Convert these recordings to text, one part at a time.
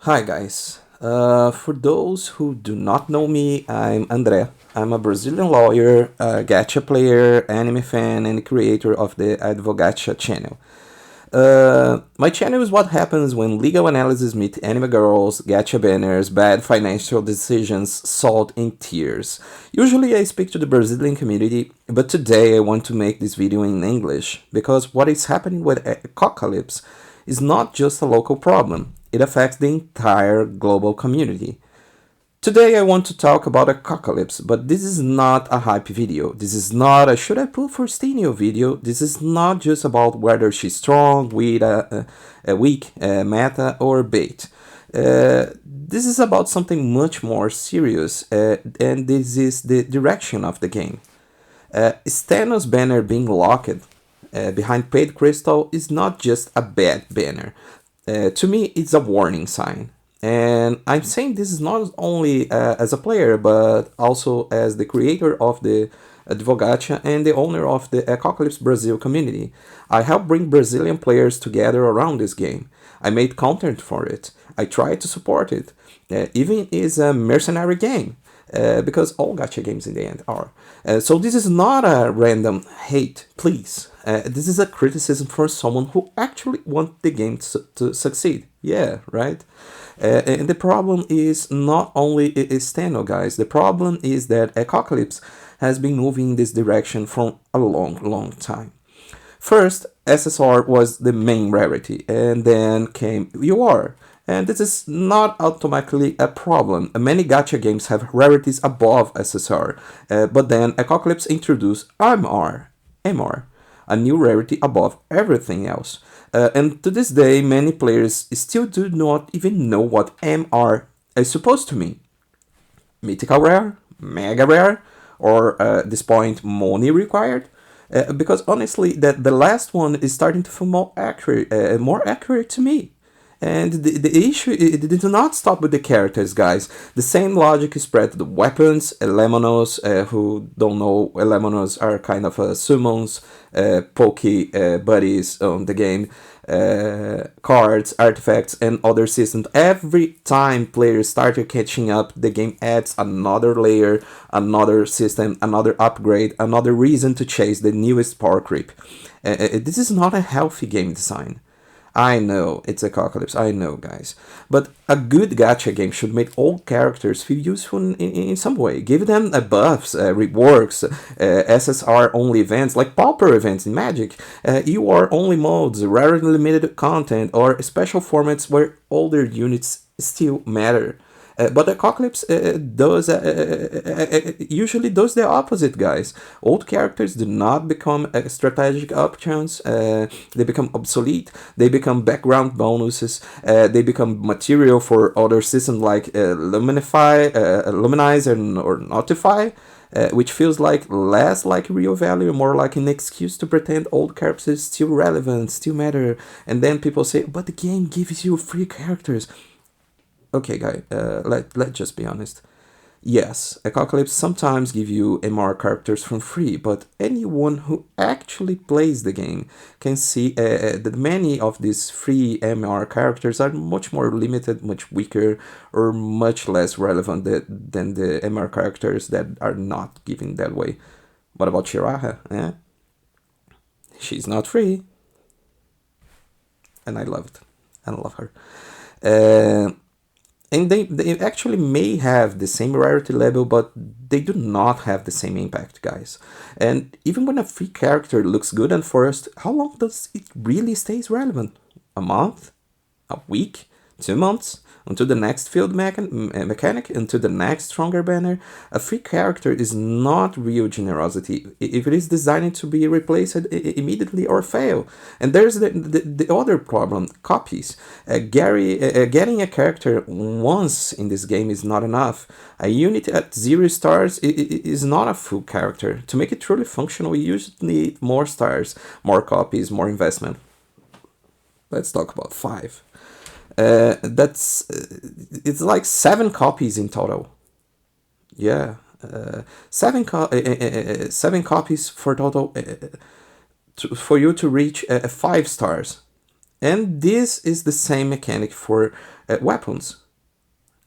Hi guys. For those who do not know me, I'm André. I'm a Brazilian lawyer, a Gacha player, anime fan, and creator of the Advogacha channel. My channel is what happens when legal analysis meet anime girls, gacha banners, bad financial decisions, salt, and tears. Usually I speak to the Brazilian community, but today I want to make this video in English because what is happening with Echocalypse is not just a local problem, it affects the entire global community. Today I want to talk about Echocalypse, but this is not a hype video. This is not a should I pull for Stheno video. This is not just about whether she's strong, weak, meta, or bait. This is about something much more serious, and this is the direction of the game. Stheno's banner being locked behind paid crystal is not just a bad banner. To me, it's a warning sign. And I'm saying this is not only as a player, but also as the creator of the Advogacha and the owner of the Echocalypse Brazil community. I help bring Brazilian players together around this game. I made content for it. I try to support it. Even it's a mercenary game. Because all gacha games in the end are. So this is not a random hate, please. This is a criticism for someone who actually wants the game to succeed. Yeah, right? And the problem is not only Stheno, guys. The problem is that Echocalypse has been moving in this direction for a long time. First, SSR was the main rarity, and then came UR. And this is not automatically a problem. Many gacha games have rarities above SSR, but then Echocalypse introduced MR, a new rarity above everything else. And to this day, many players still do not even know what MR is supposed to mean. Mythical rare, mega rare, or at this point, money required. Because honestly, that the last one is starting to feel more accurate to me. And the issue, it did not stop with the characters, guys. The same logic is spread to the weapons. Elemonos, who don't know, Elemonos are kind of summons, pokey buddies on the game. Cards, artifacts, and other systems. Every time players start catching up, the game adds another layer, another system, another upgrade, another reason to chase the newest power creep. This is not a healthy game design. I know, it's Echocalypse, I know, guys. But a good gacha game should make all characters feel useful in some way. Give them buffs, reworks, SSR-only events, like pauper events in Magic, UR-only modes, rarely limited content, or special formats where older units still matter. But Apocalypse usually does the opposite, guys. Old characters do not become strategic options. They become obsolete. They become background bonuses. They become material for other systems like Luminize or Notify. Which feels like less like real value, more like an excuse to pretend old characters still relevant, still matter. And then people say, but the game gives you free characters. Okay, guy, let's just be honest. Yes, Echocalypse sometimes give you MR characters for free, but anyone who actually plays the game can see that many of these free MR characters are much more limited, much weaker, or much less relevant than the MR characters that are not given that way. What about Shiraha? Eh? She's not free, and I love it. I love her. Uh, and they actually may have the same rarity level, but they do not have the same impact, guys. And even when a free character looks good at first, how long does it really stays relevant? A month? A week? 2 months? Until the next field mechanic, until the next stronger banner. A free character is not real generosity if it is designed to be replaced immediately or fail. And there's the other problem, copies. Getting a character once in this game is not enough. A unit at 0 stars is not a full character. To make it truly functional, you usually need more stars, more copies, more investment. Let's talk about 5. It's like 7 copies in total. Yeah, 7 copies for total for you to reach 5 stars. And this is the same mechanic for weapons.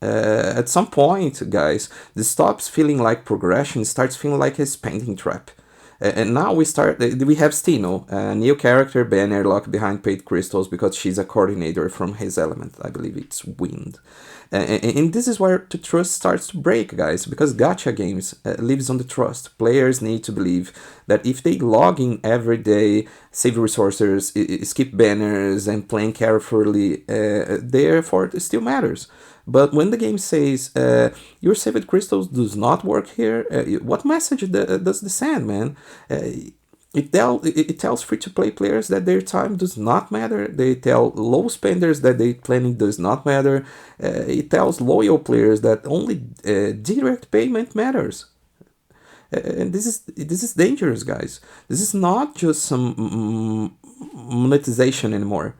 At some point, guys, this stops feeling like progression, starts feeling like a spending trap. And now we have Stheno, a new character banner locked behind paid crystals because she's a coordinator from his element. I believe it's wind. And this is where the trust starts to break, guys, because gacha games lives on the trust. Players need to believe that if they log in every day, save resources, skip banners, and plan carefully, their effort still matters. But when the game says your saved crystals does not work here, what message does this send, man? It tells free-to-play players that their time does not matter. They tell low spenders that their planning does not matter. It tells loyal players that only direct payment matters. And this is dangerous, guys. This is not just some monetization anymore.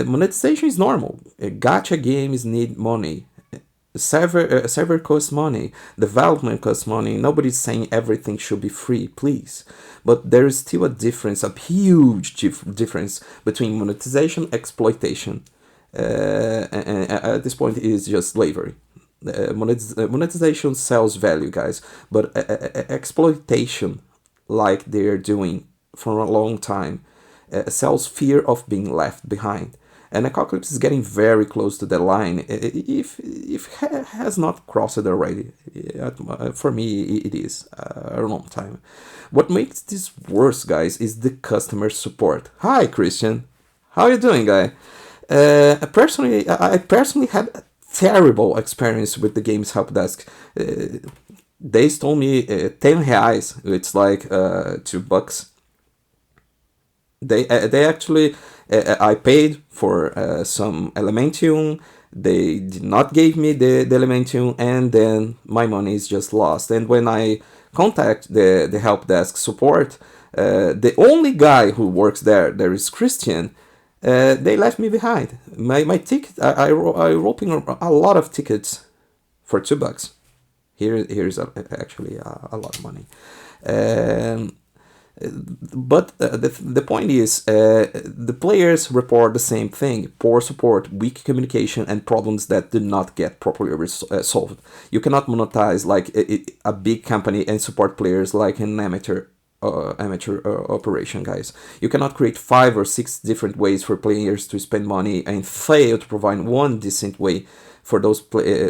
Monetization is normal. Gacha games need money. Server costs money. Development costs money. Nobody's saying everything should be free, please. But there is still a difference, a huge difference between monetization and exploitation. And at this point, it is just slavery. Monetization sells value, guys, but exploitation, like they're doing for a long time, sells fear of being left behind. And Echocalypse is getting very close to the line, if has not crossed it already. For me, it is a long time. What makes this worse, guys, is the customer support. Hi, Christian. How you doing, guy? I personally had a terrible experience with the game's help desk. They told me 10 reais. It's like $2. They actually I paid for some Elementium. They did not give me the Elementium, and then my money is just lost. And when I contact the help desk support, the only guy who works there is Christian. They left me behind. My ticket. I wrote in a lot of tickets for $2. Here's actually a lot of money. But the point is, the players report the same thing: poor support, weak communication, and problems that do not get properly solved. You cannot monetize like a big company and support players like an amateur operation, guys. You cannot create 5 or 6 different ways for players to spend money and fail to provide one decent way for those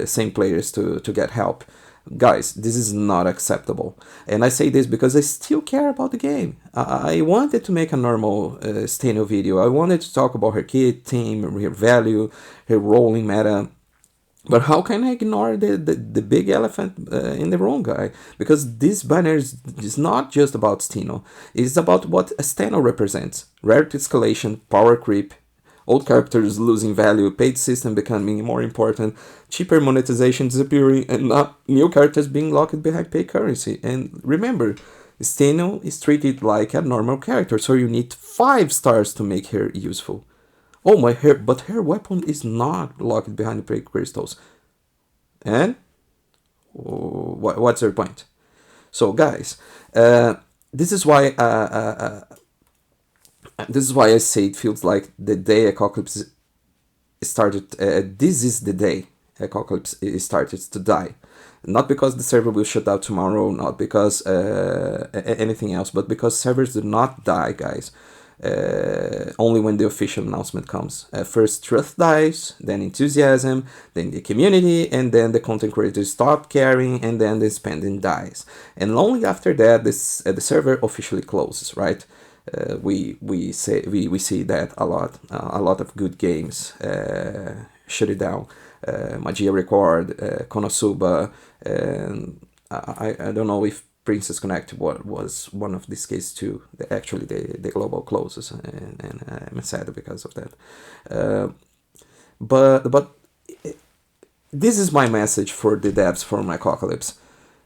same players to get help. Guys, this is not acceptable. And I say this because I still care about the game. I wanted to make a normal Stheno video. I wanted to talk about her kit, team, her value, her role in meta. But how can I ignore the big elephant in the room, guy? Because this banner is not just about Stheno. It's about what Stheno represents. Rarity escalation, power creep, old characters losing value, paid system becoming more important, cheaper monetization disappearing, and not new characters being locked behind paid currency. And remember, Stheno is treated like a normal character, so you need 5 stars to make her useful. Oh, but her weapon is not locked behind paid crystals. And what's her point? So, guys, this is why I say it feels like the day Echocalypse started. This is the day Echocalypse started to die. Not because the server will shut down tomorrow, not because anything else, but because servers do not die, guys. Only when the official announcement comes. First trust dies, then enthusiasm, then the community, and then the content creators stop caring, and then the spending dies. And only after that, the server officially closes, right? We see that a lot. A lot of good games shut it down. Magia Record, Konosuba, and I don't know if Princess Connect was one of these cases too. Actually, the global closes, and I'm sad because of that. But this is my message for the devs for Echocalypse.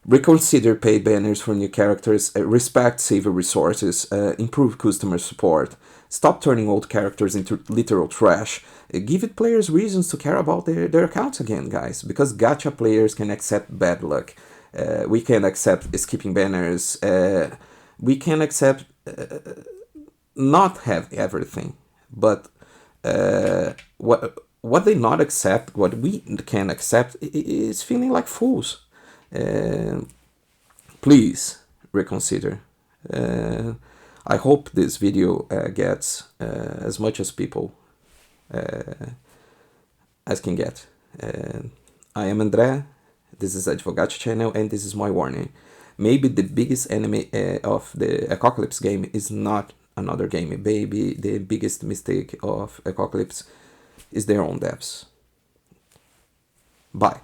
Reconsider paid banners for new characters, respect saver resources, improve customer support, stop turning old characters into literal trash, give it players reasons to care about their accounts again, guys, because gacha players can accept bad luck. We can accept skipping banners, we can accept not have everything, but What they not accept, what we can accept, is feeling like fools. Please reconsider. I hope this video gets as much as people as can get. I am André, this is Advogacha channel, and this is my warning. Maybe the biggest enemy of the Echocalypse game is not another game. Maybe the biggest mistake of Echocalypse is their own devs. Bye.